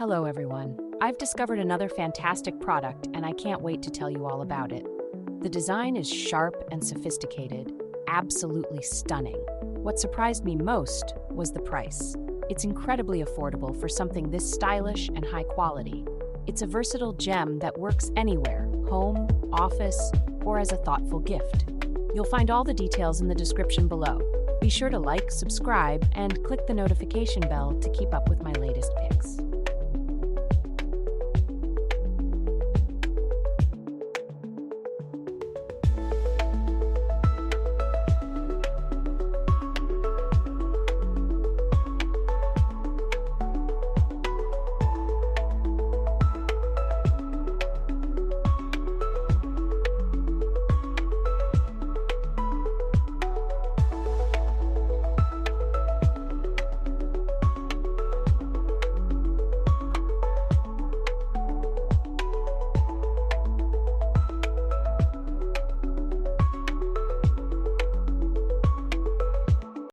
Hello, everyone. I've discovered another fantastic product, and I can't wait to tell you all about it. The design is sharp and sophisticated, absolutely stunning. What surprised me most was the price. It's incredibly affordable for something this stylish and high quality. It's a versatile gem that works anywhere, home, office, or as a thoughtful gift. You'll find all the details in the description below. Be sure to like, subscribe, and click the notification bell to keep up with my latest picks.